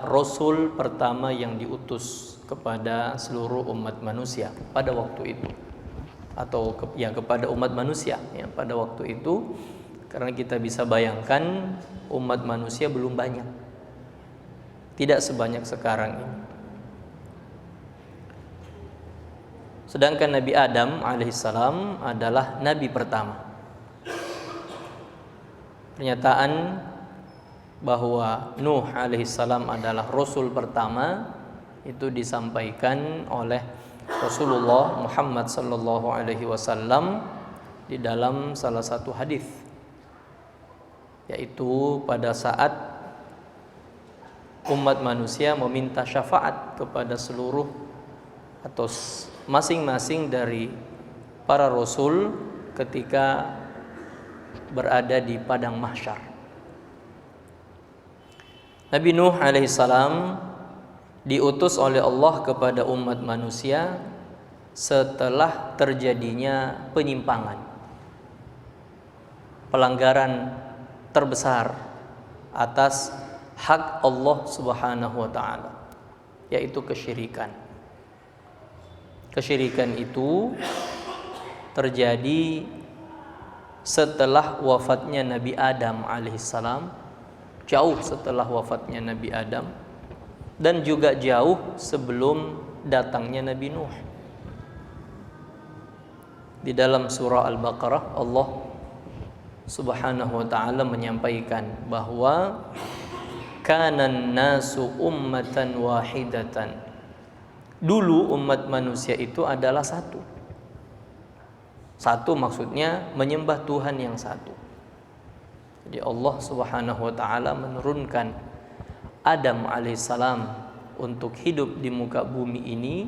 Rasul pertama yang diutus kepada seluruh umat manusia pada waktu itu, atau kepada umat manusia ya, pada waktu itu, karena kita bisa bayangkan umat manusia belum banyak, tidak sebanyak sekarang ini. Sedangkan Nabi Adam alaihissalam adalah nabi pertama. Pernyataan bahwa Nuh alaihissalam adalah Rasul pertama itu disampaikan oleh Rasulullah Muhammad sallallahu alaihi wasallam di dalam salah satu hadis, yaitu pada saat umat manusia meminta syafaat kepada seluruh atau masing-masing dari para rasul ketika berada di padang mahsyar. Nabi Nuh alaihissalam diutus oleh Allah kepada umat manusia setelah terjadinya penyimpangan, pelanggaran terbesar atas hak Allah Subhanahu wa taala, yaitu kesyirikan. Kesyirikan itu terjadi setelah wafatnya Nabi Adam alaihissalam, jauh setelah wafatnya Nabi Adam, dan juga jauh sebelum datangnya Nabi Nuh. Di dalam surah Al-Baqarah Allah Subhanahu wa taala menyampaikan bahwa kanan nasu ummatan wahidatan. Dulu umat manusia itu adalah satu. Satu maksudnya menyembah Tuhan yang satu. Jadi Allah Subhanahu wa taala menurunkan Adam alaihissalam untuk hidup di muka bumi ini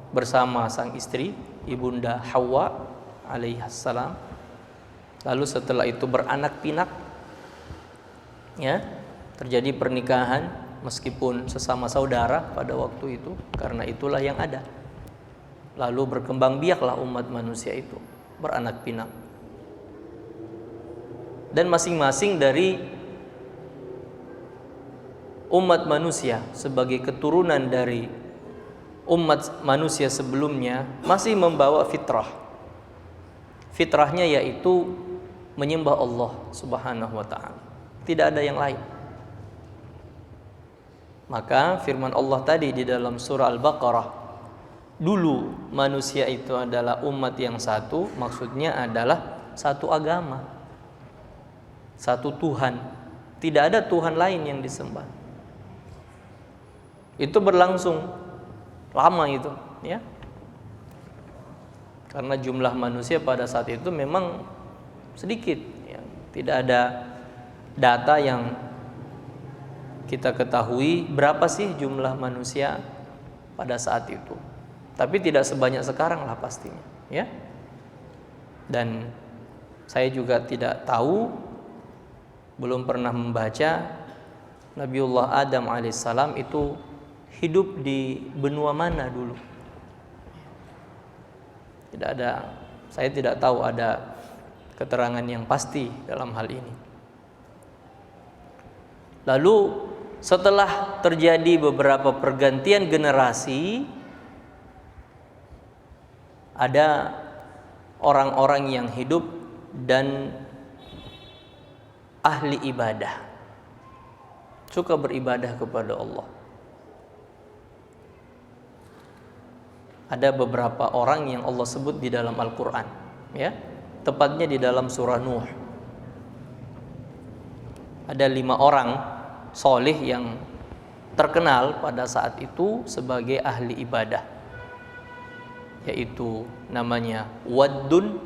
bersama sang istri Ibunda Hawa alaihissalam. Lalu setelah itu beranak pinak, ya, terjadi pernikahan meskipun sesama saudara pada waktu itu, karena itulah yang ada. Lalu berkembang biaklah umat manusia itu, beranak pinak. Dan masing-masing dari umat manusia sebagai keturunan dari umat manusia sebelumnya masih membawa fitrah. Fitrahnya yaitu menyembah Allah Subhanahu wa taala. Tidak ada yang lain. Maka firman Allah tadi di dalam surah Al-Baqarah, dulu manusia itu adalah umat yang satu, maksudnya adalah satu agama, satu Tuhan, tidak ada Tuhan lain yang disembah. Itu berlangsung lama itu, ya, karena jumlah manusia pada saat itu memang sedikit, ya. Tidak ada data yang kita ketahui berapa sih jumlah manusia pada saat itu. Tapi tidak sebanyak sekarang lah pastinya, ya. Dan saya juga tidak tahu, belum pernah membaca Nabiullah Adam alaihissalam itu hidup di benua mana dulu. Tidak ada, saya tidak tahu ada keterangan yang pasti dalam hal ini. Lalu setelah terjadi beberapa pergantian generasi, ada orang-orang yang hidup dan ahli ibadah, suka beribadah kepada Allah. Ada beberapa orang yang Allah sebut di dalam Al-Quran, ya, tepatnya di dalam surah Nuh. Ada 5 orang soleh yang terkenal pada saat itu sebagai ahli ibadah, yaitu namanya Waddun,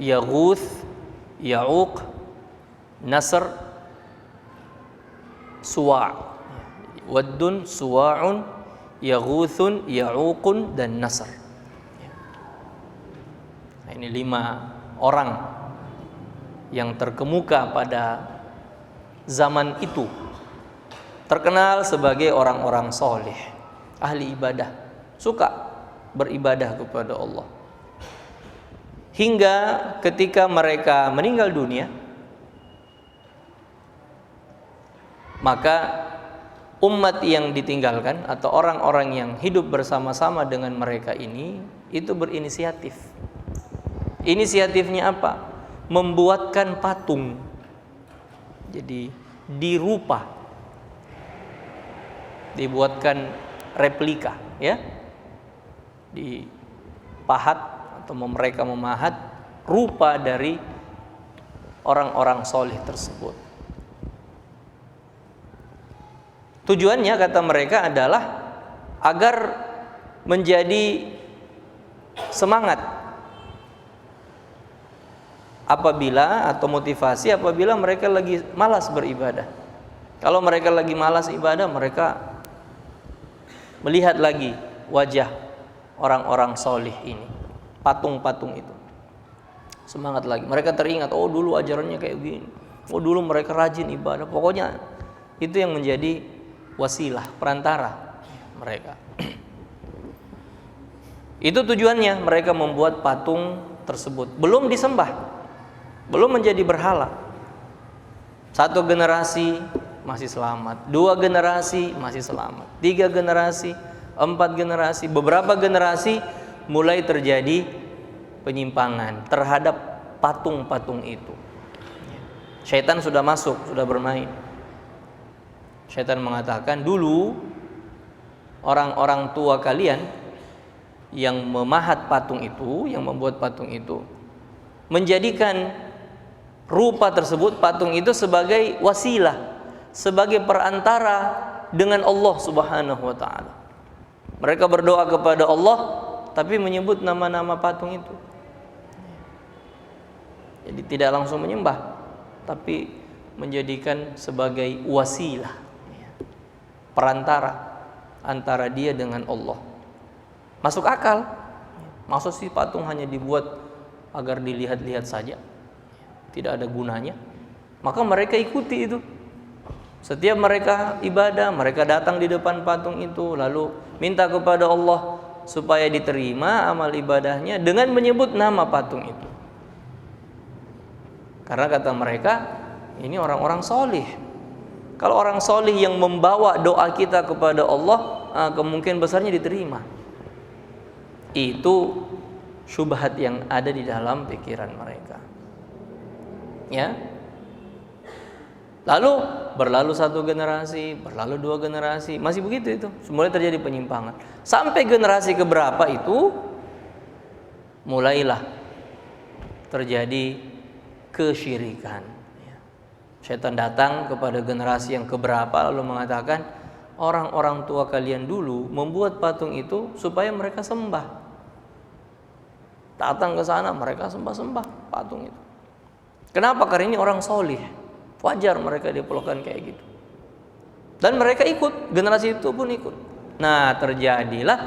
Yaghuth, Ya'uq, Nasr, Suwa'. Waddun, Suwa'un, Yaghuthun, Ya'uqun, dan Nasr. Nah, ini 5 orang yang terkemuka pada zaman itu, terkenal sebagai orang-orang soleh, ahli ibadah, suka beribadah kepada Allah. Hingga ketika mereka meninggal dunia, Maka umat yang ditinggalkan atau orang-orang yang hidup bersama-sama dengan mereka ini itu berinisiatif. Inisiatifnya apa? Membuatkan patung. Jadi dirupa, dibuatkan replika, ya, dipahat atau mereka memahat rupa dari orang-orang soleh tersebut. Tujuannya kata mereka adalah agar menjadi semangat apabila atau motivasi apabila mereka lagi malas beribadah. Kalau mereka lagi malas ibadah, mereka melihat lagi wajah orang-orang soleh ini, patung-patung itu. Semangat lagi. Mereka teringat, oh dulu ajarannya kayak gini. Oh dulu mereka rajin ibadah. Pokoknya itu yang menjadi wasilah, perantara mereka. Itu tujuannya mereka membuat patung tersebut. Belum disembah, belum menjadi berhala. Satu generasi masih selamat, 2 generasi masih selamat, 3 generasi, 4 generasi, beberapa generasi mulai terjadi penyimpangan terhadap patung-patung itu. Syaitan sudah masuk, sudah bermain. Syaitan mengatakan, dulu orang-orang tua kalian yang memahat patung itu, yang membuat patung itu, menjadikan rupa tersebut, patung itu sebagai wasilah, sebagai perantara dengan Allah Subhanahu wa taala. Mereka berdoa kepada Allah tapi menyebut nama-nama patung itu. Jadi tidak langsung menyembah, tapi menjadikan sebagai wasilah, perantara antara dia dengan Allah. Masuk akal. Maksud si patung hanya dibuat agar dilihat-lihat saja, tidak ada gunanya. Maka mereka ikuti itu. Setiap mereka ibadah, mereka datang di depan patung itu, lalu minta kepada Allah supaya diterima amal ibadahnya dengan menyebut nama patung itu. Karena kata mereka, ini orang-orang soleh. Kalau orang soleh yang membawa doa kita kepada Allah, kemungkinan besarnya diterima. Itu syubhat yang ada di dalam pikiran mereka. Ya. Lalu berlalu 1 generasi, berlalu 2 generasi, masih begitu itu. Mulai terjadi penyimpangan. Sampai generasi keberapa itu mulailah terjadi kesyirikan. Syaitan datang kepada generasi yang keberapa lalu mengatakan, orang-orang tua kalian dulu membuat patung itu supaya mereka sembah. Datang ke sana mereka sembah-sembah patung itu. Kenapa? Karena ini orang soleh. Wajar mereka diperlakukan kayak gitu. Dan mereka ikut, generasi itu pun ikut. Nah, terjadilah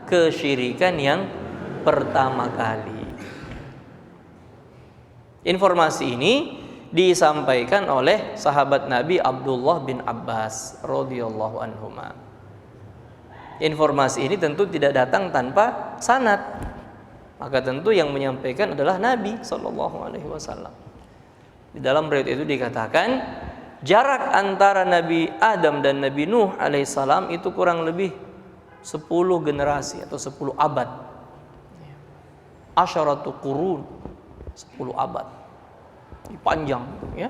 kesyirikan yang pertama kali. Informasi ini disampaikan oleh sahabat Nabi Abdullah bin Abbas radhiyallahu anhuma. Informasi ini tentu tidak datang tanpa sanad. Maka tentu yang menyampaikan adalah Nabi sallallahu alaihi wasallam. Di dalam riwayat itu dikatakan jarak antara Nabi Adam dan Nabi Nuh alaihissalam itu kurang lebih 10 generasi atau 10 abad. Asyaratu qurun, 10 abad. Panjang, ya.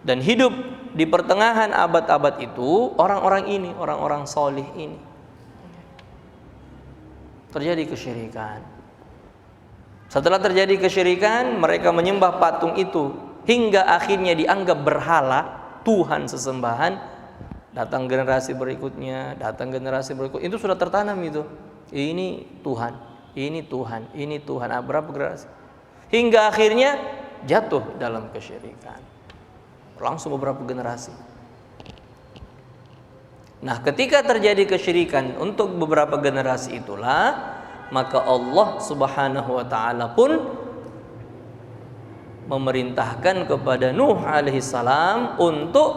Dan hidup di pertengahan abad-abad itu orang-orang ini, orang-orang solih ini, terjadi kesyirikan. Setelah terjadi kesyirikan, mereka menyembah patung itu hingga akhirnya dianggap berhala, Tuhan sesembahan. Datang generasi berikutnya, datang generasi berikutnya, itu sudah tertanam itu. Ini Tuhan, ini Tuhan, ini Tuhan. Berapa generasi? Hingga akhirnya jatuh dalam kesyirikan. Langsung beberapa generasi. Nah, ketika terjadi kesyirikan untuk beberapa generasi itulah, maka Allah Subhanahu wa taala pun memerintahkan kepada Nuh alaihissalam untuk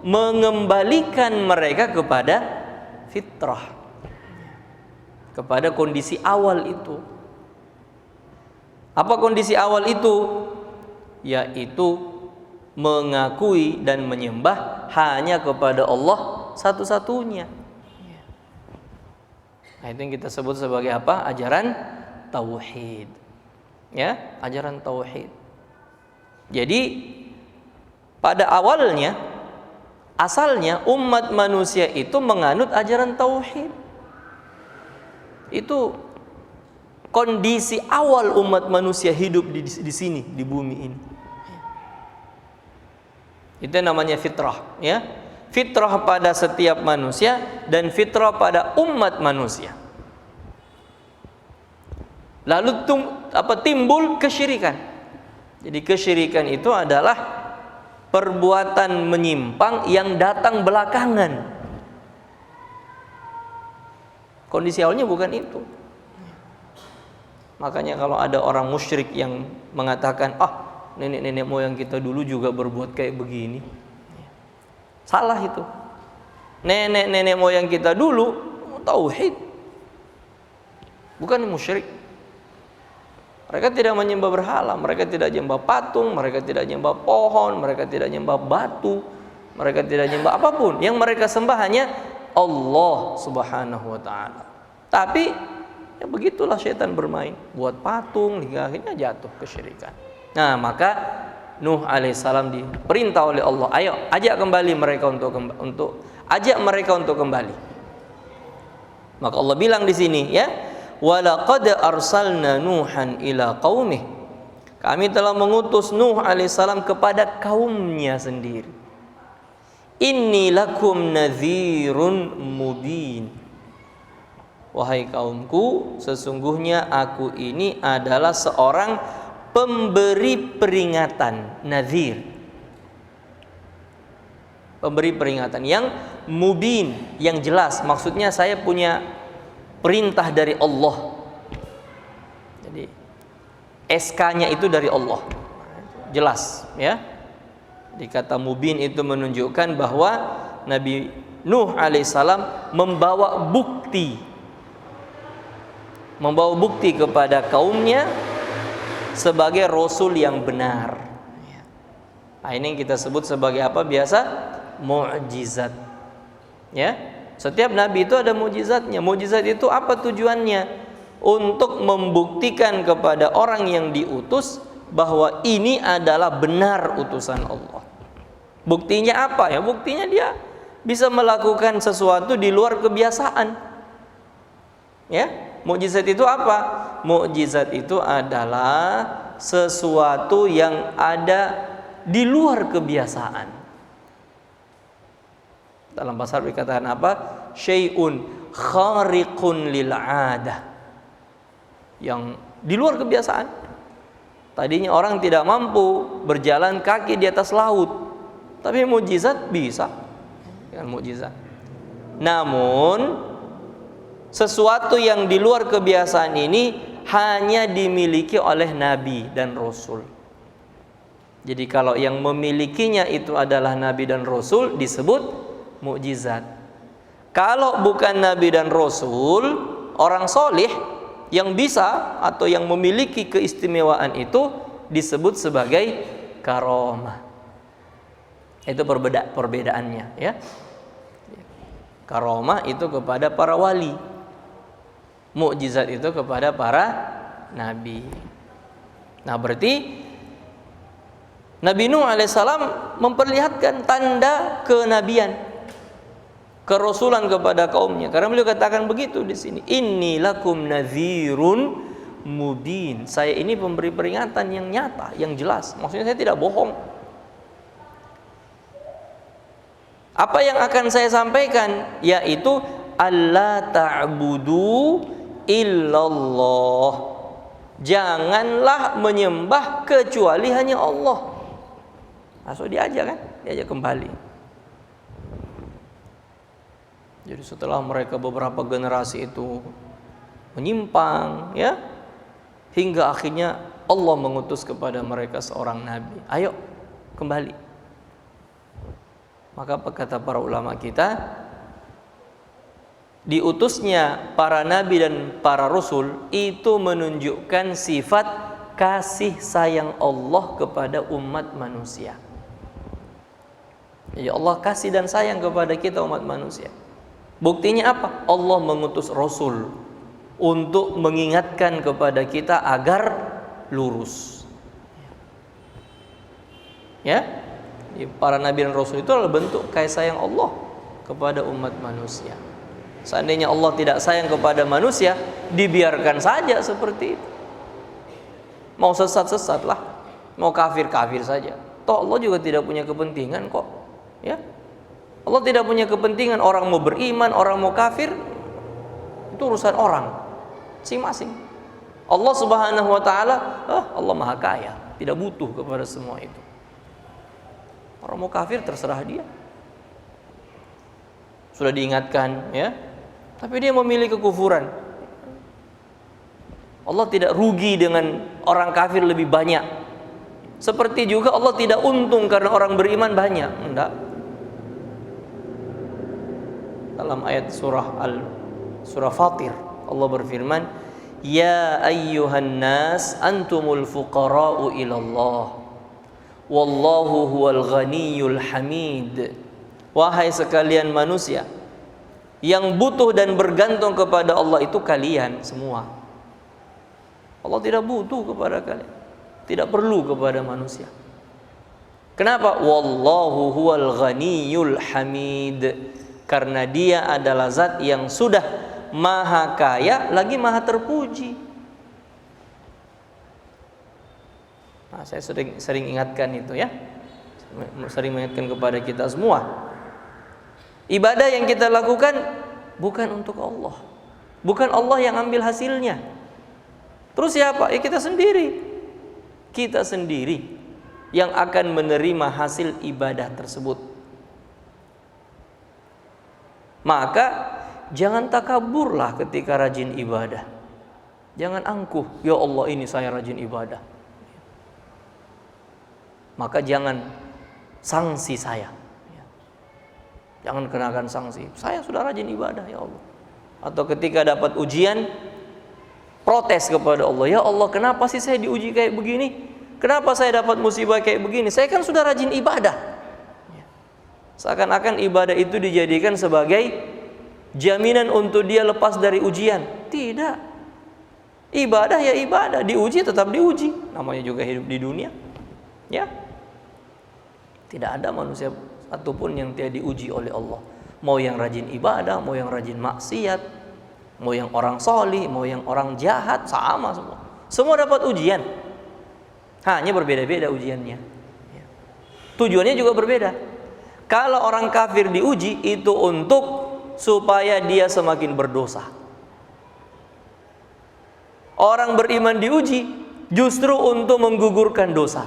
mengembalikan mereka kepada fitrah, kepada kondisi awal itu. Apa kondisi awal itu? Yaitu mengakui dan menyembah hanya kepada Allah satu-satunya. Nah, itu yang kita sebut sebagai apa? Ajaran tauhid. Ya, ajaran tauhid. Jadi pada awalnya, asalnya umat manusia itu menganut ajaran tauhid. Itu kondisi awal umat manusia hidup di sini, di bumi ini. Itu namanya fitrah, ya. Fitrah pada setiap manusia dan fitrah pada umat manusia. Lalu timbul kesyirikan. Jadi kesyirikan itu adalah perbuatan menyimpang yang datang belakangan. Kondisi awalnya bukan itu. Makanya kalau ada orang musyrik yang mengatakan, nenek-nenek moyang kita dulu juga berbuat kayak begini, salah itu. Nenek-nenek moyang kita dulu tauhid, bukan musyrik. Mereka tidak menyembah berhala, mereka tidak menyembah patung, mereka tidak menyembah pohon, mereka tidak menyembah batu, mereka tidak menyembah apapun. Yang mereka sembah hanya Allah Subhanahu wa taala. Tapi ya begitulah syaitan bermain, buat patung hingga akhirnya jatuh kesyirikan. Nah, maka Nuh alaihissalam diperintah oleh Allah, ayo ajak kembali mereka untuk ajak mereka untuk kembali. Maka Allah bilang di sini, ya, walaqad arsalna Nuhan ila qaumih. Kami telah mengutus Nuh alaihissalam kepada kaumnya sendiri. Inni lakum nadhirun mubin. Wahai kaumku, sesungguhnya aku ini adalah seorang pemberi peringatan, nadhir. Pemberi peringatan yang mubin, yang jelas. Maksudnya saya punya perintah dari Allah. Jadi SK-nya itu dari Allah. Jelas, ya. Di kata mubin itu menunjukkan bahwa Nabi Nuh alaihissalam membawa bukti kepada kaumnya sebagai rasul yang benar. Nah, ini yang kita sebut sebagai apa biasa? Mukjizat. Ya. Setiap nabi itu ada mukjizatnya. Mukjizat itu apa tujuannya? Untuk membuktikan kepada orang yang diutus bahwa ini adalah benar utusan Allah. Buktinya apa? Ya, buktinya dia bisa melakukan sesuatu di luar kebiasaan. Ya. Mukjizat itu apa? Mukjizat itu adalah sesuatu yang ada di luar kebiasaan. Dalam bahasa Arab dikatakan apa? Syai'un khariqun lil 'adah. Yang di luar kebiasaan. Tadinya orang tidak mampu berjalan kaki di atas laut, tapi mukjizat bisa. Dengan mukjizat. Namun sesuatu yang di luar kebiasaan ini hanya dimiliki oleh nabi dan rasul. Jadi kalau yang memilikinya itu adalah nabi dan rasul disebut mukjizat. Kalau bukan nabi dan rasul, orang solih yang bisa atau yang memiliki keistimewaan itu disebut sebagai karomah. Itu perbedaannya, ya. Karomah itu kepada para wali, mukjizat itu kepada para nabi. Nah, berarti Nabi Nuh alaihissalam memperlihatkan tanda kenabian, kerasulan kepada kaumnya. Karena beliau katakan begitu di sini, inni lakum nadhirun mubin. Saya ini pemberi peringatan yang nyata, yang jelas. Maksudnya saya tidak bohong. Apa yang akan saya sampaikan yaitu alla ta'budu illallah. Janganlah menyembah kecuali hanya Allah. Langsung diajak kan? Diajak kembali. Jadi setelah mereka beberapa generasi itu menyimpang, ya, hingga akhirnya Allah mengutus kepada mereka seorang nabi. Ayo kembali. Maka kata para ulama kita, diutusnya para nabi dan para rasul itu menunjukkan sifat kasih sayang Allah kepada umat manusia. Ya Allah kasih dan sayang kepada kita umat manusia. Buktinya apa? Allah mengutus Rasul untuk mengingatkan kepada kita agar lurus. Ya, para nabi dan rasul itu adalah bentuk kasih sayang Allah kepada umat manusia. Seandainya Allah tidak sayang kepada manusia, dibiarkan saja seperti itu. Mau sesat-sesatlah, mau kafir-kafir saja. Toh Allah juga tidak punya kepentingan kok. Ya, Allah tidak punya kepentingan orang mau beriman, orang mau kafir. Itu urusan orang masing-masing. Allah Subhanahu wa taala, Allah Maha Kaya, tidak butuh kepada semua itu. Orang mau kafir terserah dia. Sudah diingatkan, ya. Tapi dia memilih kekufuran. Allah tidak rugi dengan orang kafir lebih banyak. Seperti juga Allah tidak untung karena orang beriman banyak. Enggak. Dalam ayat surah Fatir, Allah berfirman, "Ya ayyuhan nas antumul fuqara'u ilallah. Wallahu huwal ghaniyyul hamid." Wahai sekalian manusia, yang butuh dan bergantung kepada Allah itu kalian semua. Allah tidak butuh kepada kalian, tidak perlu kepada manusia. Kenapa? Wallahu huwal ghaniyyul hamid. Karena dia adalah zat yang sudah maha kaya lagi maha terpuji. Nah, saya sering ingatkan itu, ya. Sering mengingatkan kepada kita semua. Ibadah yang kita lakukan bukan untuk Allah, bukan Allah yang ambil hasilnya. Terus siapa? Ya kita sendiri. Kita sendiri yang akan menerima hasil ibadah tersebut. Maka jangan takaburlah ketika rajin ibadah. Jangan angkuh, ya Allah ini saya rajin ibadah. Maka jangan sanksi saya. Jangan kenakan sanksi. Saya sudah rajin ibadah, ya Allah. Atau ketika dapat ujian, protes kepada Allah. Ya Allah, kenapa sih saya diuji kayak begini? Kenapa saya dapat musibah kayak begini? Saya kan sudah rajin ibadah. Seakan-akan ibadah itu dijadikan sebagai jaminan untuk dia lepas dari ujian. Tidak. Ibadah ya ibadah, diuji tetap diuji. Namanya juga hidup di dunia. Ya. Tidak ada manusia satupun yang tidak diuji oleh Allah. Mau yang rajin ibadah, mau yang rajin maksiat, mau yang orang solih, mau yang orang jahat, sama semua. Semua dapat ujian. Hanya berbeda-beda ujiannya. Tujuannya juga berbeda. Kalau orang kafir diuji itu untuk supaya dia semakin berdosa. Orang beriman diuji justru untuk menggugurkan dosa.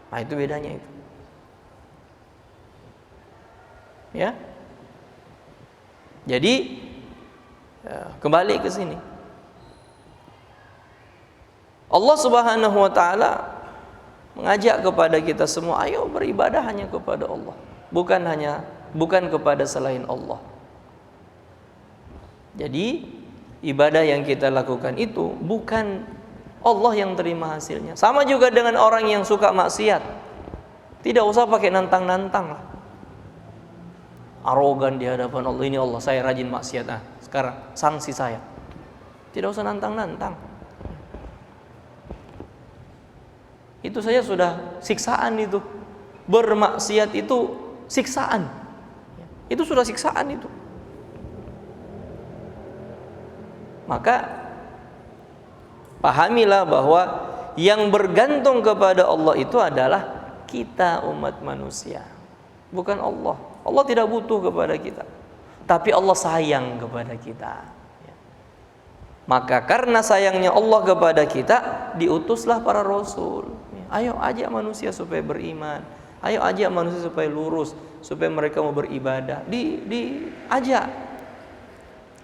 Nah, itu bedanya itu. Ya. Jadi kembali ke sini. Allah Subhanahu wa taala mengajak kepada kita semua, ayo beribadah hanya kepada Allah, bukan kepada selain Allah. Jadi ibadah yang kita lakukan itu bukan Allah yang terima hasilnya. Sama juga dengan orang yang suka maksiat. Tidak usah pakai nantang-nantang lah. Arogan di hadapan Allah, ini Allah saya rajin maksiat, sekarang sanksi saya. Tidak usah nantang-nantang. Itu saja sudah siksaan itu. Bermaksiat itu siksaan. Itu sudah siksaan itu. Maka pahamilah bahwa yang bergantung kepada Allah itu adalah kita umat manusia, bukan Allah. Allah tidak butuh kepada kita, tapi Allah sayang kepada kita. Maka karena sayangnya Allah kepada kita, diutuslah para rasul. Ayo ajak manusia supaya beriman, ayo ajak manusia supaya lurus, supaya mereka mau beribadah. Diajak.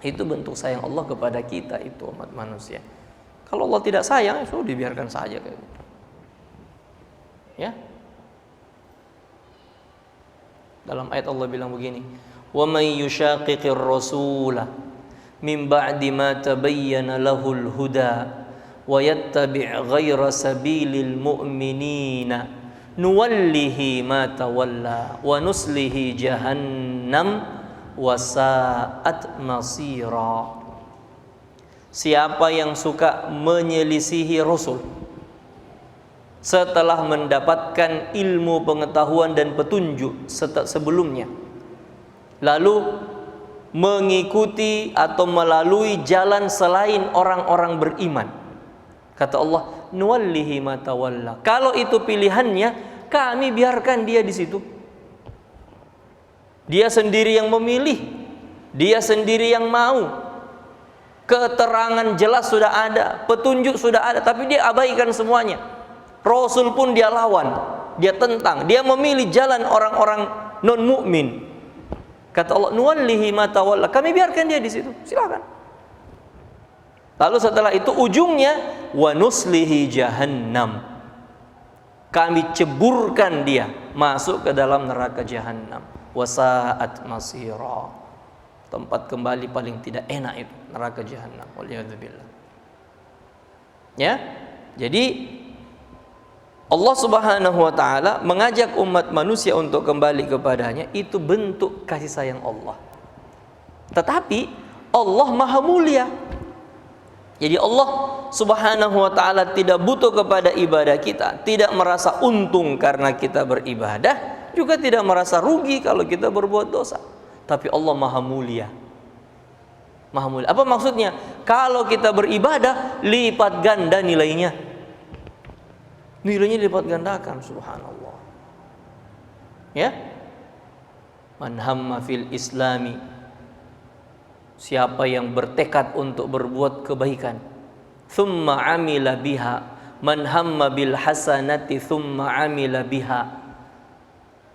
Itu bentuk sayang Allah kepada kita, itu umat manusia. Kalau Allah tidak sayang, sudah dibiarkan saja kayak gitu. Ya. Dalam ayat Allah bilang begini, "Wa may yushaqiqir rasula min ba'di ma tabayyana lahul huda wa yattabi' ghayra sabilil mu'minina nuwallihi ma tawalla wa nuslihi jahannam wa sa'at masira. Siapa yang suka menyelisihi Rasul setelah mendapatkan ilmu pengetahuan dan petunjuk sebelumnya, lalu mengikuti atau melalui jalan selain orang-orang beriman, kata Allah, nuwallihi ma tawalla. Kalau itu pilihannya, kami biarkan dia di situ. Dia sendiri yang memilih, dia sendiri yang mau. Keterangan jelas sudah ada, petunjuk sudah ada, tapi dia abaikan semuanya. Rasul pun dia lawan, dia tentang, dia memilih jalan orang-orang non mukmin. Kata Allah, nuwallihi ma tawalla. Kami biarkan dia di situ. Silakan. Lalu setelah itu ujungnya wa nuslihi jahannam. Kami ceburkan dia masuk ke dalam neraka jahannam. Wa sa'at masira. Tempat kembali paling tidak enak itu neraka jahannam. Waliyadzubillah. Ya. Jadi Allah Subhanahu wa taala mengajak umat manusia untuk kembali kepadanya, itu bentuk kasih sayang Allah. Tetapi Allah Maha Mulia. Jadi Allah Subhanahu wa taala tidak butuh kepada ibadah kita, tidak merasa untung karena kita beribadah, juga tidak merasa rugi kalau kita berbuat dosa. Tapi Allah Maha Mulia. Maha Mulia. Apa maksudnya? Kalau kita beribadah, lipat ganda nilainya. Nilainya dilipat gandakan, subhanallah. Ya. Man hamma fil islami, siapa yang bertekad untuk berbuat kebaikan, thumma amila biha, man hamma bil hasanati thumma amila biha,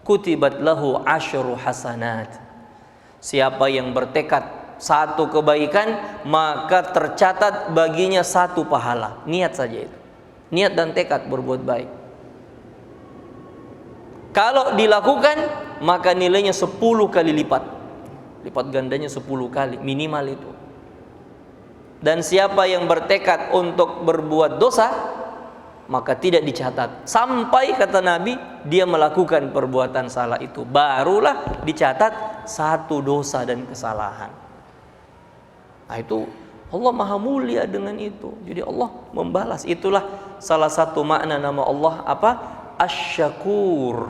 kutibat lahu asyru hasanat. Siapa yang bertekad satu kebaikan, maka tercatat baginya satu pahala. Niat saja itu. Niat dan tekad berbuat baik. Kalau dilakukan, maka nilainya 10 kali lipat. Lipat gandanya 10 kali, minimal itu. Dan siapa yang bertekad untuk berbuat dosa, maka tidak dicatat. Sampai kata Nabi, dia melakukan perbuatan salah itu, barulah dicatat satu dosa dan kesalahan. Nah itu Allah Maha Mulia dengan itu. Jadi Allah membalas. Itulah salah satu makna nama Allah apa? Asy-Syakur,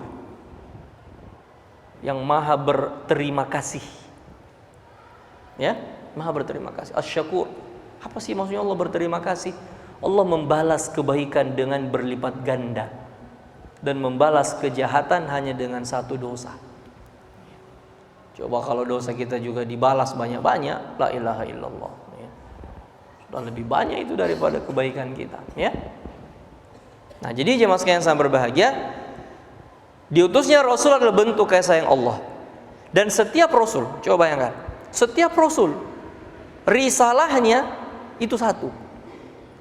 yang Maha berterima kasih. Ya, Maha berterima kasih. Asy-Syakur. Apa sih maksudnya Allah berterima kasih? Allah membalas kebaikan dengan berlipat ganda dan membalas kejahatan hanya dengan satu dosa. Coba kalau dosa kita juga dibalas banyak-banyak, la ilaha illallah. Sudah lebih banyak itu daripada kebaikan kita, ya. Nah, jadi jemaah sekalian yang berbahagia, diutusnya Rasul adalah bentuk kasih sayang Allah. Dan setiap Rasul, coba bayangkan, setiap Rasul risalahnya itu satu,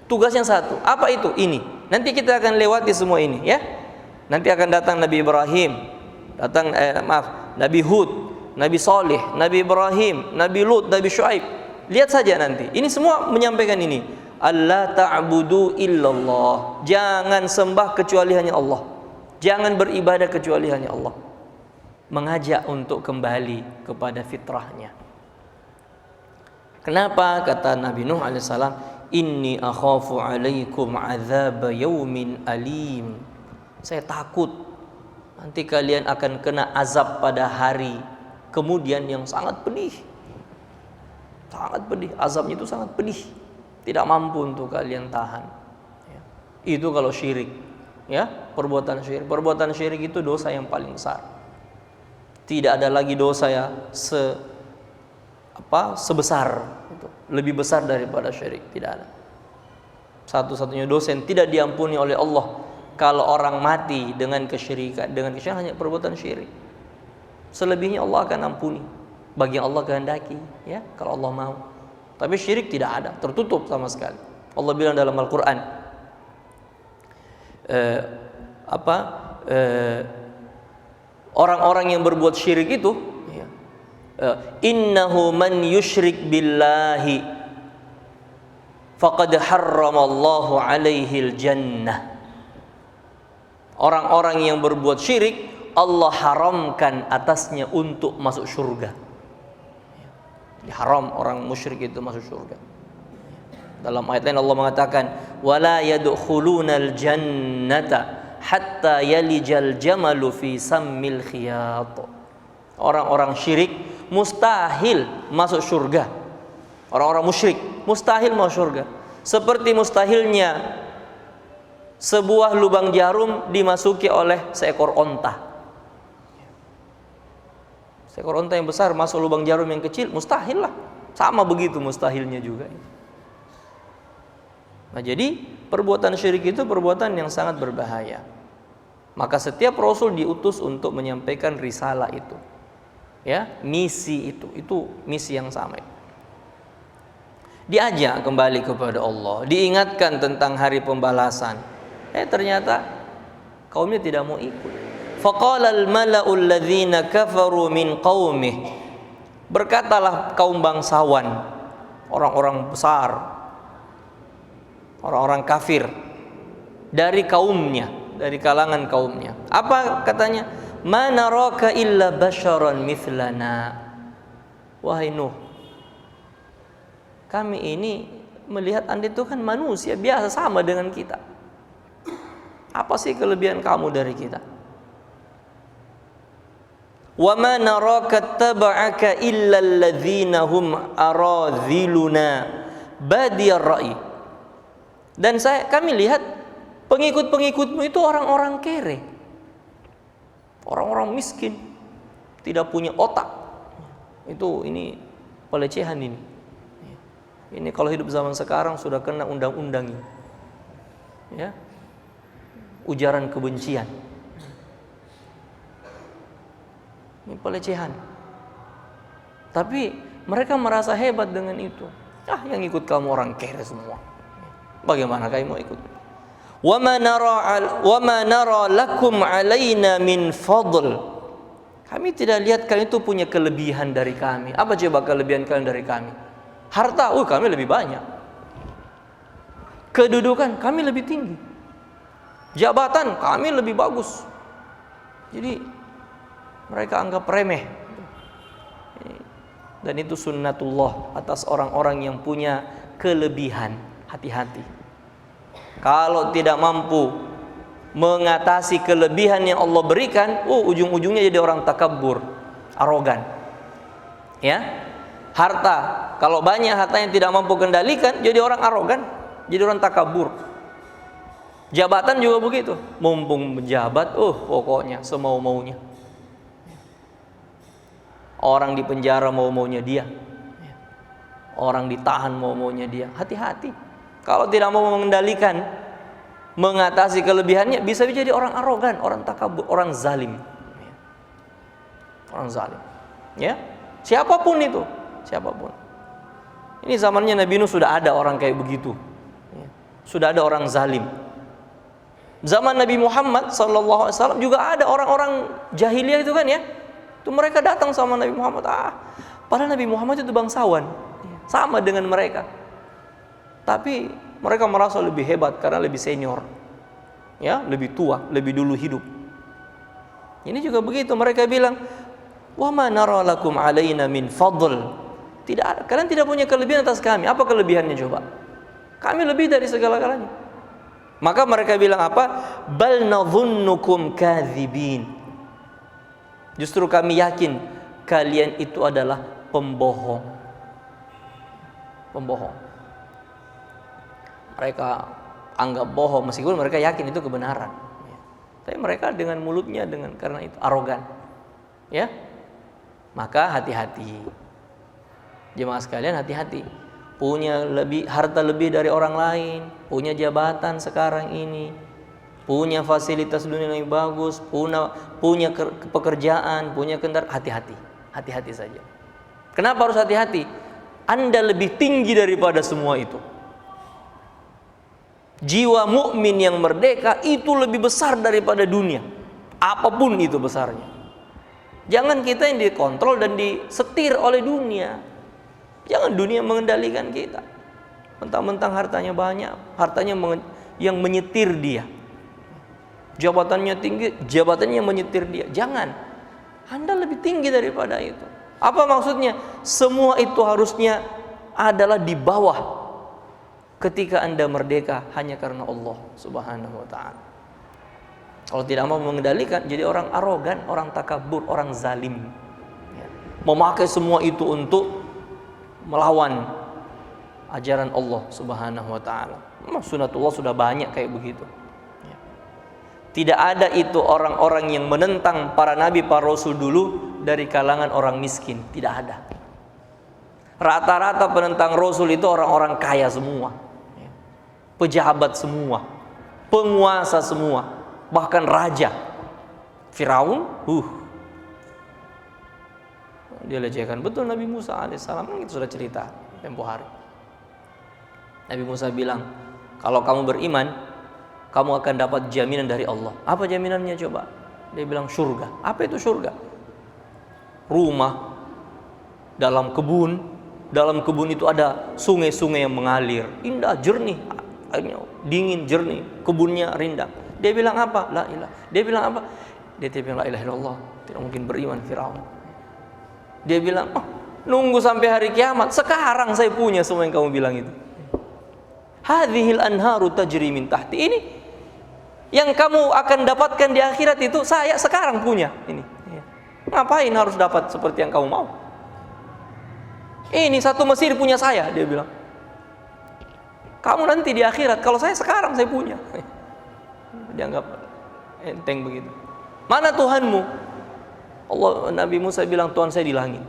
tugasnya satu. Apa itu? Ini. Nanti kita akan lewati semua ini, ya. Nanti akan datang Nabi Ibrahim, Nabi Hud, Nabi Saleh, Nabi Ibrahim, Nabi Lut, Nabi Syuaib. Lihat saja nanti. Ini semua menyampaikan ini. Allah ta'budu illallah. Jangan sembah kecuali hanya Allah. Jangan beribadah kecuali hanya Allah. Mengajak untuk kembali kepada fitrahnya. Kenapa? Kata Nabi Nuh alaihissalam, inni akhafu alaikum azab yaumin alim. Saya takut nanti kalian akan kena azab pada hari kemudian yang sangat pedih. Sangat pedih, azabnya itu sangat pedih, tidak mampu untuk kalian tahan. Ya. Itu kalau syirik, ya, perbuatan syirik itu dosa yang paling besar. Tidak ada lagi dosa ya sebesar itu, lebih besar daripada syirik, tidak ada. Satu-satunya dosa yang tidak diampuni oleh Allah kalau orang mati dengan kesyirikan, hanya perbuatan syirik. Selebihnya Allah akan ampuni bagi Allah kehendaki, ya, kalau Allah mau. Tapi syirik tidak ada, tertutup sama sekali. Allah bilang dalam Al-Qur'an, orang-orang yang berbuat syirik itu, ya, innahu man yusyrik billahi faqad harramallahu alaihil jannah Orang-orang yang berbuat syirik, Allah haramkan atasnya untuk masuk surga. Haram orang musyrik itu masuk surga. Dalam ayat lain Allah mengatakan, "Wala yadkhulunal jannata hatta yalijal jamalu fi sammil khiyat." Orang-orang syirik mustahil masuk surga. Orang-orang musyrik mustahil masuk surga. Seperti mustahilnya sebuah lubang jarum dimasuki oleh seekor onta. Seekor onta yang besar masuk lubang jarum yang kecil, mustahil lah. Sama begitu mustahilnya juga. Nah, jadi perbuatan syirik itu perbuatan yang sangat berbahaya. Maka setiap rasul diutus untuk menyampaikan risalah itu. Ya, misi itu misi yang sama. Diajak kembali kepada Allah, diingatkan tentang hari pembalasan. Ternyata kaumnya tidak mau ikut. Faqala al-mala'u alladhina kafaru min qaumih. Berkatalah kaum bangsawan, orang-orang besar, orang-orang kafir dari kaumnya, dari kalangan kaumnya. Apa katanya? Ma naraka illa basyaran mithlana. Wahai Nuh, kami ini melihat Anda itu kan manusia biasa sama dengan kita. Apa sih kelebihan kamu dari kita? Wa ma naraka taba'aka illa alladzina hum aradhiluna badiyar ra'i. Dan kami lihat pengikut-pengikutmu itu orang-orang kere, orang-orang miskin, tidak punya otak. Ini pelecehan ini. Ini kalau hidup zaman sekarang sudah kena undang-undang ini. Ya. Ujaran kebencian. Ini pelecehan. Tapi mereka merasa hebat dengan itu. Yang ikut kamu orang kere semua. Bagaimana kamu mau ikut? Wa ma nara lakum alaina min fadl. Kami tidak lihat kalian itu punya kelebihan dari kami. Apa coba kelebihan kalian dari kami? Harta, kami lebih banyak. Kedudukan kami lebih tinggi. Jabatan kami lebih bagus. Jadi mereka anggap remeh. Dan itu sunnatullah atas orang-orang yang punya kelebihan. Hati-hati. Kalau tidak mampu mengatasi kelebihan yang Allah berikan, ujung-ujungnya jadi orang takabur, arogan. Ya. Harta, kalau banyak harta yang tidak mampu kendalikan, jadi orang arogan, jadi orang takabur. Jabatan juga begitu, mumpung menjabat, pokoknya semau-maunya. Orang di penjara mau-maunya dia. Orang ditahan mau-maunya dia. Hati-hati. Kalau tidak mau mengendalikan, mengatasi kelebihannya, bisa jadi orang arogan, orang takabur, orang zalim. Orang zalim. Ya, siapapun itu, siapapun. Ini zamannya Nabi Nuh sudah ada orang kayak begitu. Sudah ada orang zalim. Zaman Nabi Muhammad SAW juga ada orang-orang jahiliyah itu kan ya. Itu mereka datang sama Nabi Muhammad. Padahal Nabi Muhammad itu bangsawan, sama dengan mereka. Tapi mereka merasa lebih hebat karena lebih senior, ya, lebih tua, lebih dulu hidup. Ini juga begitu, mereka bilang, wa ma nara lakum alaina min fadl. Kalian tidak punya kelebihan atas kami. Apa kelebihannya coba? Kami lebih dari segala-galanya. Maka mereka bilang apa? Bal nadhunnukum kadzibin. Justru kami yakin kalian itu adalah pembohong. Pembohong. Mereka anggap bohong meskipun mereka yakin itu kebenaran. Tapi mereka dengan mulutnya karena itu arogan. Ya. Maka hati-hati. Jemaah sekalian, hati-hati. Punya harta lebih dari orang lain, punya jabatan sekarang ini, punya fasilitas dunia yang bagus, punya pekerjaan, punya kendaraan, hati-hati saja. Kenapa harus hati-hati? Anda lebih tinggi daripada semua itu. Jiwa mukmin yang merdeka itu lebih besar daripada dunia, apapun itu besarnya. Jangan kita yang dikontrol dan disetir oleh dunia. Jangan dunia mengendalikan kita. Mentang-mentang hartanya banyak, hartanya yang menyetir dia. jabatannya tinggi, jabatannya menyetir dia. Jangan. Anda lebih tinggi daripada itu. Apa maksudnya? Semua itu harusnya adalah di bawah ketika Anda merdeka hanya karena Allah Subhanahu wa taala. Kalau tidak mau mengendalikan, jadi orang arogan, orang takabur, orang zalim. Ya. Memakai semua itu untuk melawan ajaran Allah Subhanahu wa taala. Sunnatullah sudah banyak kayak begitu. Ya. Tidak ada itu orang-orang yang menentang para nabi, para rasul dulu dari kalangan orang miskin, tidak ada. Rata-rata penentang rasul itu orang-orang kaya semua, ya. Pejabat semua, penguasa semua, bahkan raja. Firaun, dia lecehkan betul Nabi Musa alaihissalam, itu sudah cerita tempo hari. Nabi Musa bilang, kalau kamu beriman, kamu akan dapat jaminan dari Allah. Apa jaminannya coba? Dia bilang surga. Apa itu surga? Rumah dalam kebun. Dalam kebun itu ada sungai-sungai yang mengalir, indah, jernih, airnya dingin, jernih, kebunnya rindang. Dia bilang apa? La ilah. Dia bilang apa? Dia bilang la ilaha illallah. Tidak mungkin beriman Firaun. Dia bilang, nunggu sampai hari kiamat. Sekarang saya punya semua yang kamu bilang itu. Hadhil anharu tajri min tahti. Ini yang kamu akan dapatkan di akhirat itu saya sekarang punya. Ini. Ngapain harus dapat seperti yang kamu mau? Ini satu Mesir punya saya, dia bilang. Kamu nanti di akhirat, kalau saya sekarang saya punya. Dianggap enteng begitu. Mana Tuhanmu? Allah, Nabi Musa bilang, Tuhan saya di langit.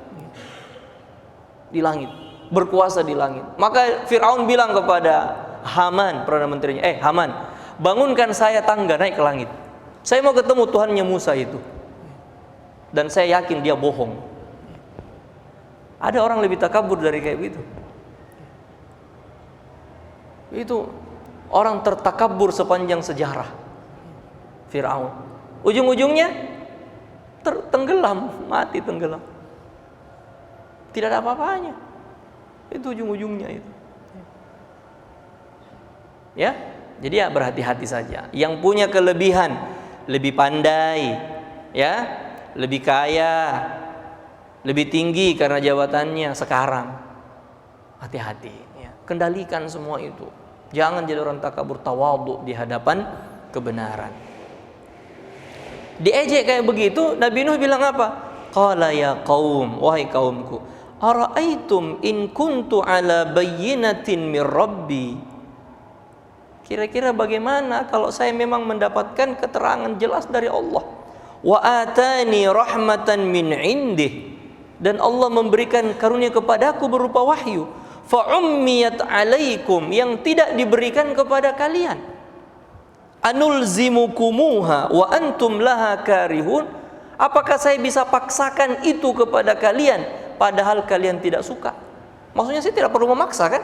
Di langit, berkuasa di langit. Maka Firaun bilang kepada Haman, perdana menterinya, Haman, bangunkan saya tangga naik ke langit. Saya mau ketemu Tuhannya Musa itu. Dan saya yakin dia bohong. Ada orang lebih takabur dari kayak begitu. Itu orang tertakabur sepanjang sejarah. Firaun. Ujung-ujungnya tenggelam, mati tenggelam. Tidak ada apa-apanya. Itu ujung-ujungnya itu. Ya, jadi ya berhati-hati saja. Yang punya kelebihan, lebih pandai, ya, lebih kaya, lebih tinggi karena jabatannya sekarang, hati-hati, ya. Kendalikan semua itu. Jangan jadi orang takabur, tawadhu di hadapan kebenaran. Diejek kayak begitu, Nabi Nuh bilang apa? Qala ya qaum, wahai kaumku, ara'aitum in kuntu ala bayyinatin mir rabbi. Kira-kira bagaimana kalau saya memang mendapatkan keterangan jelas dari Allah? Wa atani rahmatan min indih. Dan Allah memberikan karunia kepadaku berupa wahyu. Fa ummiyat alaikum, yang tidak diberikan kepada kalian. Anulzimukumuha wa antum laha karihun. Apakah saya bisa paksakan itu kepada kalian padahal kalian tidak suka? Maksudnya saya tidak perlu memaksa, kan?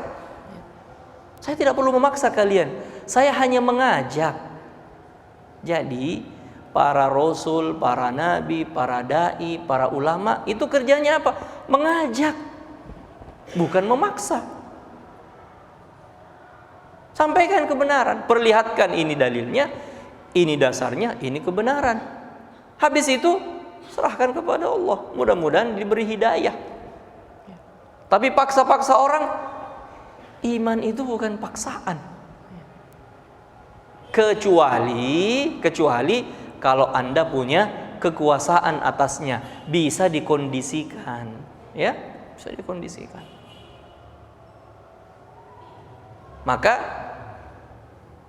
Saya tidak perlu memaksa kalian. Saya hanya mengajak. Jadi para rasul, para nabi, para dai, para ulama itu kerjanya apa? Mengajak, bukan memaksa. Sampaikan kebenaran, perlihatkan ini dalilnya, ini dasarnya, ini kebenaran. Habis itu serahkan kepada Allah. Mudah-mudahan diberi hidayah. Tapi paksa-paksa orang, iman itu bukan paksaan. Kecuali kalau Anda punya kekuasaan atasnya, bisa dikondisikan, ya, bisa dikondisikan. Maka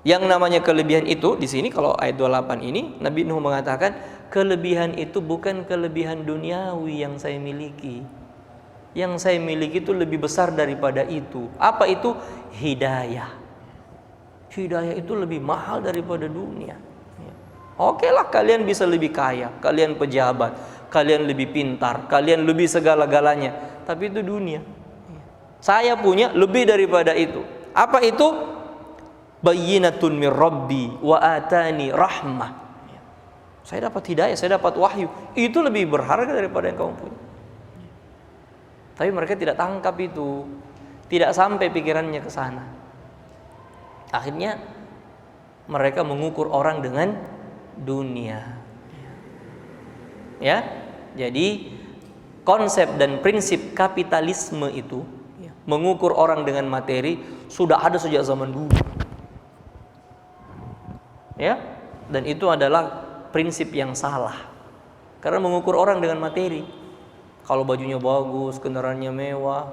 yang namanya kelebihan itu di sini kalau ayat 28 ini Nabi Nuh mengatakan kelebihan itu bukan kelebihan duniawi yang saya miliki. Yang saya miliki itu lebih besar daripada itu. Apa itu? Hidayah. Hidayah itu lebih mahal daripada dunia. Oke lah, kalian bisa lebih kaya, kalian pejabat, kalian lebih pintar, kalian lebih segala-galanya, tapi itu dunia. Saya punya lebih daripada itu. Apa itu? Bayyinatun mir rabbi wa atani rahmah. Saya dapat hidayah, saya dapat wahyu. Itu lebih berharga daripada yang kamu punya. Tapi mereka tidak tangkap itu, tidak sampai pikirannya ke sana. Akhirnya mereka mengukur orang dengan dunia. Ya, jadi konsep dan prinsip kapitalisme itu mengukur orang dengan materi sudah ada sejak zaman dulu. Ya, dan itu adalah prinsip yang salah. Karena mengukur orang dengan materi, kalau bajunya bagus, kendaraannya mewah,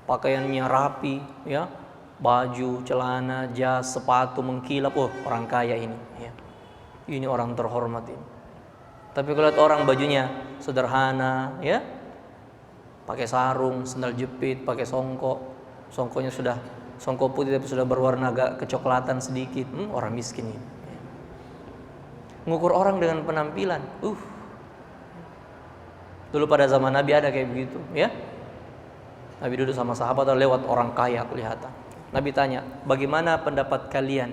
pakaiannya rapi, ya, baju, celana, jas, sepatu mengkilap, oh orang kaya ini, ya. Ini orang terhormat ini. Tapi kalau lihat orang bajunya sederhana, ya, pakai sarung, sandal jepit, pakai songkonya sudah songko putih tapi sudah berwarna agak kecoklatan sedikit, orang miskin ini. Mengukur orang dengan penampilan, dulu pada zaman Nabi ada kayak begitu, ya. Nabi duduk sama sahabat, lewat orang kaya kelihatan. Nabi tanya, bagaimana pendapat kalian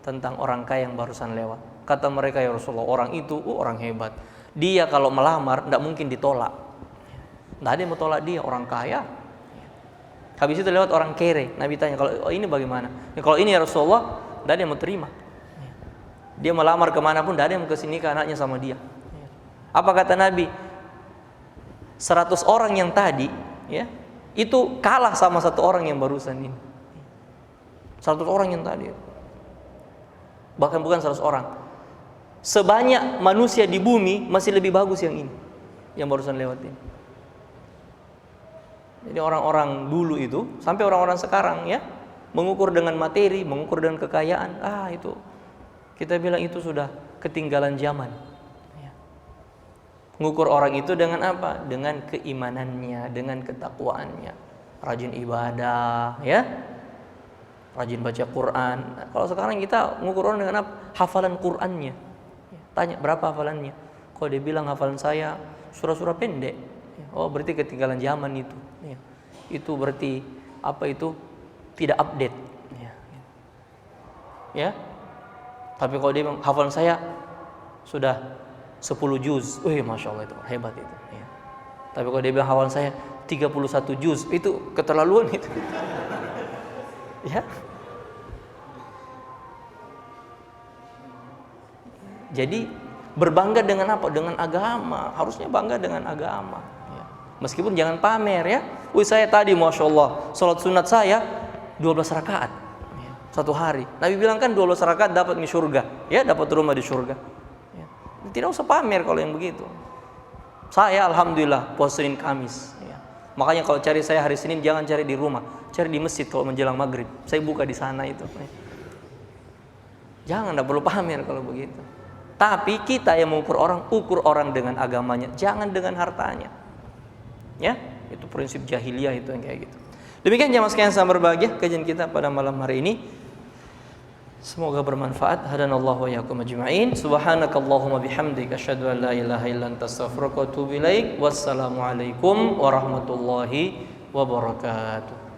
tentang orang kaya yang barusan lewat? Kata mereka, ya Rasulullah, orang itu orang hebat. Dia kalau melamar tidak mungkin ditolak. Tidak ada yang mau tolak dia, orang kaya. Habis itu lewat orang kere. Nabi tanya, kalau ini bagaimana? Ya, kalau ini ya Rasulullah, tidak ada yang mau terima. Dia melamar kemanapun, tidak ada yang mau kesini ke anaknya sama dia. Apa kata Nabi? 100 orang yang tadi, ya, itu kalah sama 1 orang yang barusan ini. 100 orang yang tadi. Bahkan bukan 100 orang. Sebanyak manusia di bumi masih lebih bagus yang ini, yang barusan lewat ini. Jadi orang-orang dulu itu sampai orang-orang sekarang, ya, mengukur dengan materi, mengukur dengan kekayaan, itu kita bilang itu sudah ketinggalan zaman. Ya. Mengukur orang itu dengan apa? Dengan keimanannya, dengan ketakwaannya, rajin ibadah, ya, rajin baca Quran. Kalau sekarang kita mengukur orang dengan apa? Hafalan Qurannya. Tanya berapa hafalannya? Kalau dia bilang hafalan saya surah-surah pendek, oh berarti ketinggalan zaman itu. Itu berarti apa itu? Tidak update. Ya. Tapi kalau dia bilang hafalan saya sudah 10 juz, masya Allah itu hebat itu. Ya. Tapi kalau dia bilang hafalan saya 31 juz, itu keterlaluan itu. Ya. Jadi berbangga dengan apa? Dengan agama. Harusnya bangga dengan agama. Ya. Meskipun jangan pamer, ya. Saya tadi masya Allah sholat sunat saya 12 rakaat, ya, 1 hari. Nabi bilang kan 12 rakaat dapat di surga, ya, dapat rumah di surga. Ya. Tidak usah pamer kalau yang begitu. Saya alhamdulillah puasa Senin Kamis. Ya. Makanya kalau cari saya hari Senin jangan cari di rumah, cari di masjid kalau menjelang maghrib. Saya buka di sana itu. Ya. Jangan, tidak perlu pamer kalau begitu. Tapi kita yang mengukur orang, ukur orang dengan agamanya, jangan dengan hartanya. Ya, itu prinsip jahiliyah itu yang kayak gitu. Demikian jamaah sekalian yang berbahagia kajian kita pada malam hari ini. Semoga bermanfaat. Hadanallahu wa iyyakum ajma'in. Subhanakallahumma bihamdika asyhadu an la ilaha illa anta astaghfiruka wa atubu ilaik. Wassalamualaikum warahmatullahi wabarakatuh.